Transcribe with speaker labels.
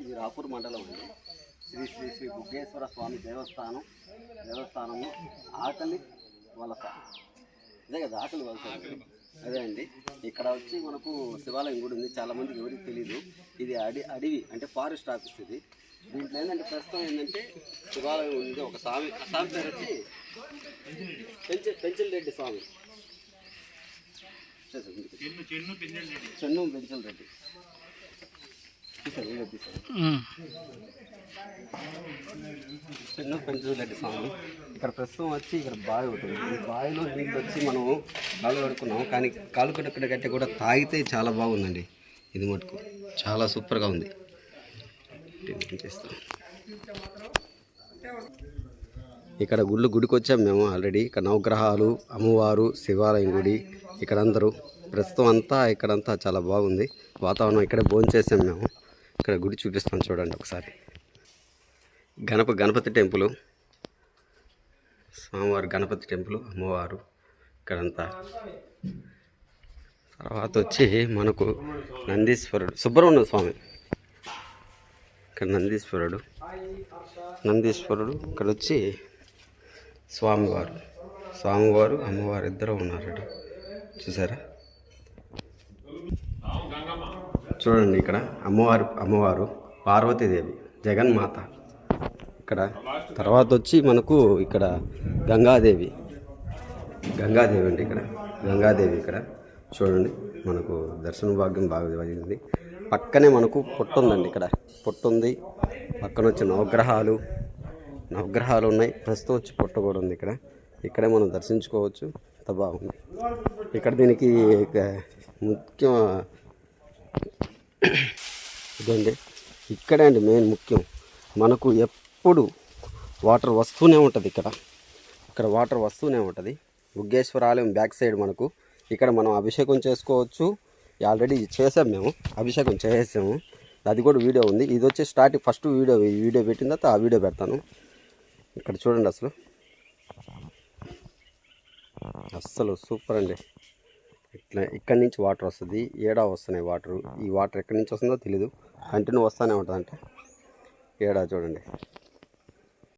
Speaker 1: ఇది రాపూర్ మండలం అండి. శ్రీ శ్రీ శ్రీ బుగ్గేశ్వర స్వామి దేవస్థానము ఆకలి వలస. అదే కదా ఆకలి వలస. అదే అండి. ఇక్కడ వచ్చి మనకు శివాలయం కూడా ఉంది. చాలామందికి ఎవరికి తెలీదు. ఇది అడవి అంటే ఫారెస్ట్ ఆఫీస్ ఇది. దీంట్లో ఏంటంటే ప్రస్తుతం ఏంటంటే శివాలయం ఉంది. ఒక స్వామి పేరు వచ్చి పెంచల్ రెడ్డి స్వామి. చెన్ను పెంచల్ రెడ్డి. చెన్ను పెంచల్ రెడ్డి స్వామి. ఇక్కడ ప్రస్తుతం వచ్చి ఇక్కడ బావి ఉంటుంది. ఈ బావిలో నీళ్ళు వచ్చి మనం కాలు కడుక్కున్నాం. కానీ కాలు కడుక్కునే గట్టి కూడా తాగితే చాలా బాగుందండి. ఇది మటుకు చాలా సూపర్గా ఉంది. చేస్తాం ఇక్కడ గుడికి వచ్చాం మేము ఆల్రెడీ. ఇక్కడ నవగ్రహాలు, అమ్మవారు, శివాలయం గుడి. ఇక్కడ అందరూ ప్రస్తుతం అంతా ఇక్కడంతా చాలా బాగుంది వాతావరణం. ఇక్కడే భోజనం చేసాం మేము. ఇక్కడ గుడి చూపిస్తాం చూడండి ఒకసారి. గణపతి టెంపుల్, స్వామివారి గణపతి టెంపుల్, అమ్మవారు ఇక్కడంతా. తర్వాత వచ్చి మనకు నందీశ్వరుడు, సుబ్రహ్మణ్య స్వామి. ఇక్కడ నందీశ్వరుడు. ఇక్కడ వచ్చి స్వామివారు, అమ్మవారు ఇద్దరు ఉన్నారు. చూసారా? చూడండి ఇక్కడ అమ్మవారు పార్వతీదేవి, జగన్మాత. ఇక్కడ తర్వాత వచ్చి మనకు ఇక్కడ గంగాదేవి అండి. ఇక్కడ గంగాదేవి ఇక్కడ చూడండి. మనకు దర్శన భాగ్యం బాగా జరిగింది. పక్కనే మనకు పొట్టు ఉందండి. ఇక్కడ పొట్టు ఉంది. పక్కన వచ్చి నవగ్రహాలు ఉన్నాయి. ప్రస్తుతం వచ్చి పొట్టు కూడా ఉంది. ఇక్కడే మనం దర్శించుకోవచ్చు. అంత బాగుంది. ఇక్కడ దీనికి ముఖ్యం ఇదండి. ఇక్కడే అండి మెయిన్ ముఖ్యం. మనకు ఎప్పుడు వాటర్ వస్తూనే ఉంటుంది. ఇక్కడ వాటర్ వస్తూనే ఉంటుంది. బుగ్గేశ్వర ఆలయం బ్యాక్ సైడ్ మనకు ఇక్కడ మనం అభిషేకం చేసుకోవచ్చు. ఆల్రెడీ చేసాం మేము, అభిషేకం చేసాము. అది కూడా వీడియో ఉంది. ఇది వచ్చి స్టార్టింగ్ ఫస్ట్ వీడియో పెట్టిన తర్వాత ఆ వీడియో పెడతాను. ఇక్కడ చూడండి. అస్సలు సూపర్ అండి. ఇక్కడి నుంచి వాటర్ వస్తుంది. ఏడా వస్తున్నాయి వాటర్. ఈ వాటర్ ఎక్కడి నుంచి వస్తుందో తెలీదు. కంటిన్యూ వస్తూనే ఉంటుంది. అంటే ఏడా చూడండి.